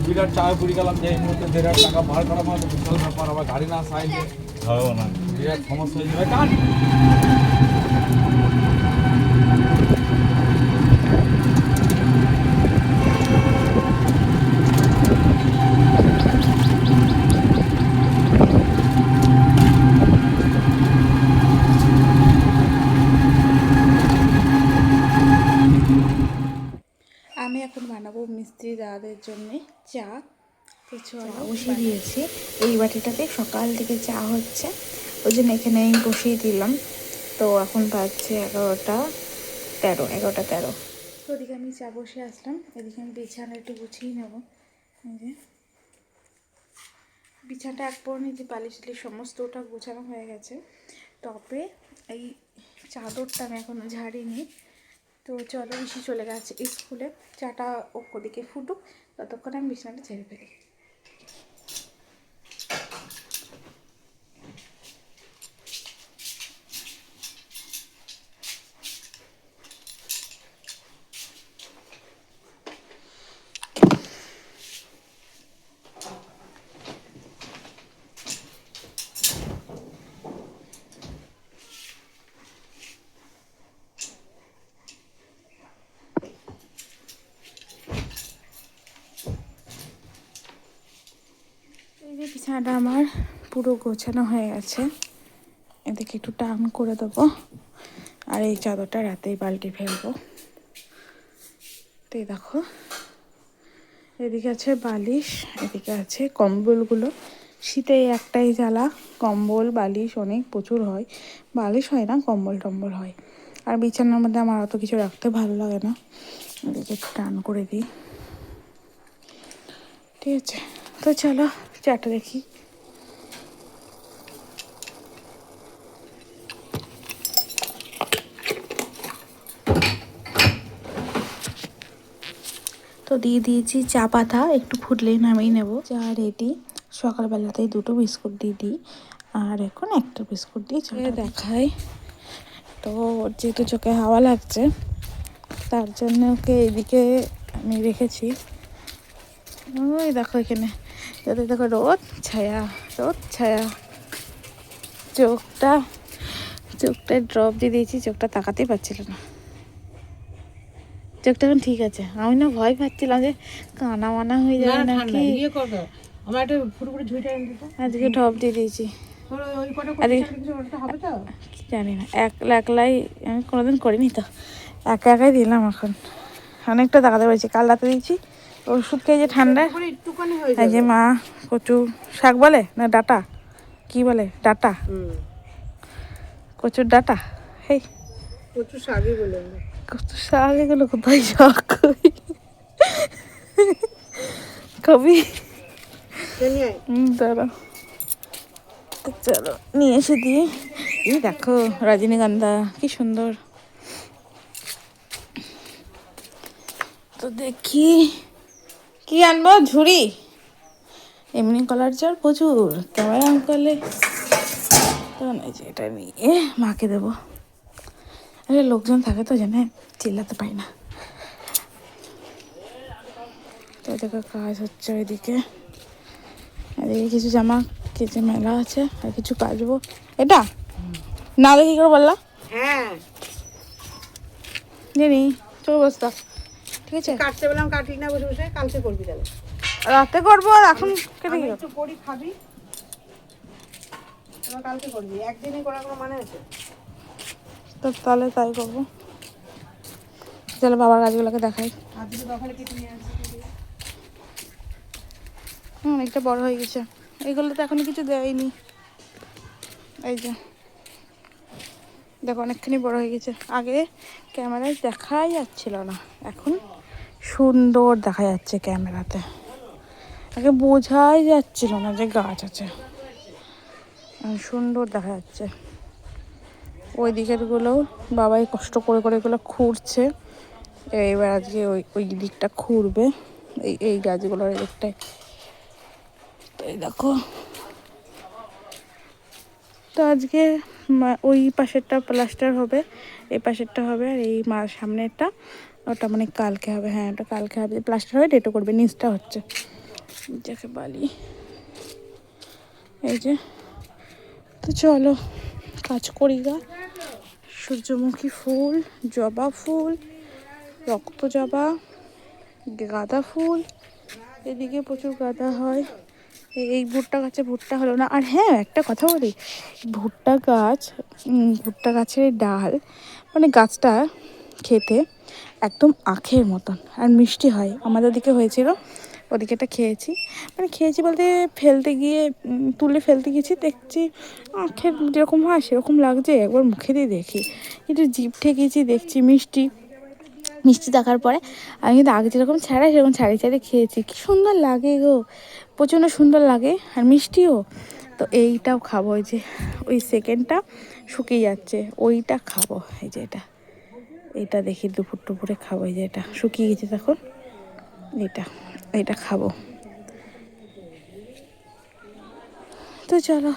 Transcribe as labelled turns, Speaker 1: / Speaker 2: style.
Speaker 1: বিরাট চাপে পড়ে গেলাম যে এই মুহূর্তে 1,500 টাকা বার করা মানে বিশাল ব্যাপার, আবার গাড়ি না চাইলে হবে না, বিরাট সমস্যা হয়ে যাবে। টান
Speaker 2: আমি এখন বানাবো মিস্ত্রি দাদাদের জন্যে চা। তো চলো বসিয়ে দিয়েছি, এই বাটিটাতে সকাল থেকে চা হচ্ছে, ওই জন্য এখানে আমি বসিয়ে দিলাম। তো এখন বাজছে 11:13, 11:13। তো ওদিকে আমি চা বসে আসলাম, এদিকে আমি বিছানা একটু গুছিয়ে নেবো। এই যে বিছানাটা এক পর নিচে বালিশ সমস্তটা গোছানো হয়ে গেছে। টপে এই চাদরটা আমি এখনও ঝাড়িনি। তো চলো ঋষি চলে গেছে স্কুলে, চাটা ওদিকে ফুটুক, ততক্ষণ আমি বিছানাটা ছেড়ে ফেলি। এই যে বিছানাটা আমার পুরো গোছানো হয়ে গেছে, এদিকে একটু টান করে দেবো, আর এই চাদরটা রাতেই পাল্টে ফেলবো। তো এই দেখো, এদিকে আছে বালিশ, এদিকে আছে কম্বলগুলো। শীতে একটাই জ্বালা, কম্বল বালিশ অনেক প্রচুর হয়, বালিশ হয় না, কম্বল টম্বল হয়। আর বিছানার মধ্যে আমার অত কিছু রাখতে ভালো লাগে না, এদিকে একটু টান করে দিই। ঠিক আছে, তো চলো চাটা দেখি। তো দিয়ে দিয়েছি চা পাতা, একটু ফুটলেই নামিয়ে নেব। চা রেডি, সকালবেলাতেই 2টো বিস্কুট দিয়ে দিই, আর এখন একটা বিস্কুট দিয়ে চা দেখাই। তো যেহেতু চোখে হাওয়া লাগছে, তার জন্য ওকে এদিকে আমি রেখেছি। ওই দেখো এখানে, যাতে দেখো রোদ ছায়া, রোদ ছায়া। চোখটায় ড্রপ দিয়ে দিয়েছি, চোখটা তাকাতেই পারছিল না। চোখটা এখন ঠিক আছে, আমি না ভয় পাচ্ছিলাম যে কানা মানা হয়ে যাবে নাকি। আজকে ড্রপ দিয়ে দিয়েছি, জানি না, একলাই আমি কোনোদিন করিনি তো, একাই দিলাম। এখন অনেকটা তাকাতে পারছি, কাল রাতে দিয়েছি ওষুধ খেয়ে যে ঠান্ডা। এই যে মা কচু শাক বলে না ডাটা, কি বলে ডাটা, কচুর ডাটা, হেই কচু শাকই বলে, কচু শাক, এগুলো কোথায় শাক কবি দাঁড়া, চলো নিয়ে এসে দিয়ে। এই দেখো রজনীগন্ধা কি সুন্দর। তো দেখি কি আনবো, ঝুড়ি, এমনি কলার চাল প্রচুর, ক্যামেরা অন করলে তখন এই যে এটা নিয়ে মাকে দেবো। আরে লোকজন থাকে তো জানে, চিল্লাতে পাই না। তো এদিকে কাজ হচ্ছে, ওইদিকে এদিকে কিছু জামা কেচে মেলা আছে, আর কিছু কাচবো। এটা না দেখি করে বললা, হ্যাঁ জানি, চল বসতা, ঠিক আছে কাটতে বললাম, কাটি না বসে বসে, কালকে করবি তাহলে, রাতে করবো, আর এখন কেটে একটু করি খাবি, কালকে করবি, একদিনই করার কোনো মানে আছে? তো তাহলে তাই করবো। চলো বাবার গাছগুলোকে দেখাই। অনেকটা বড় হয়ে গেছে, এইগুলো তো এখনো কিছু দেয়নি। এই যে দেখো অনেকখানি বড় হয়ে গেছে, আগে ক্যামেরায় দেখাই যাচ্ছিল না, এখন সুন্দর দেখা যাচ্ছে ক্যামেরাতে। আগে বোঝাই যাচ্ছিল না যে গাছ আছে, সুন্দর দেখা যাচ্ছে। ওই দিকের গুলো বাবাই কষ্ট করে করে এগুলো খুঁড়ছে, এইবার আজকে ওই দিকটা খুঁড়বে, এই গাছগুলোর দিকটায়। তো এই দেখো, তো আজকে ওই পাশেরটা প্লাস্টার হবে, এই পাশেরটা হবে, আর এই সামনেরটা ওটা মানে কালকে হবে, হ্যাঁ ওটা কালকে হবে, প্লাস্টার হয়ে ডেটও করবে, নিচটা হচ্ছে যাকে বালি। এই যে, তো চলো কাজ করি গা। সূর্যমুখী ফুল, জবা ফুল, রক্ত জবা, গাঁদা ফুল, এদিকে প্রচুর গাঁদা হয়। এই ভুট্টা গাছে ভুট্টা হলো না। আর হ্যাঁ একটা কথা বলি, ভুট্টা গাছ, ভুট্টা গাছের এই ডাল মানে গাছটা খেতে একদম আখের মতন আর মিষ্টি হয়। আমাদের দিকে হয়েছিল, ওদিকে একটা খেয়েছি, মানে খেয়েছি বলতে ফেলতে গিয়ে তুলে ফেলতে গেছি, দেখছি আখের যেরকম হয় সেরকম লাগছে। একবার মুখে দিয়ে দেখি, একটু জিভ ঠেকেছি, দেখছি মিষ্টি মিষ্টি দেখার পরে আমি কিন্তু আগে যেরকম ছাড়াই সেরকম ছাড়িয়ে ছাড়িয়ে খেয়েছি। কী সুন্দর লাগে গো, প্রচণ্ড সুন্দর লাগে আর মিষ্টিও। তো এইটাও খাবো, ওই যে ওই সেকেন্ডটা শুকিয়ে যাচ্ছে, ওইটা খাবো। এই যে এটা দেখি দুপুরে খাবো। এই যে এটা শুকিয়ে গেছে তখন, এটা খাবো। তো চলো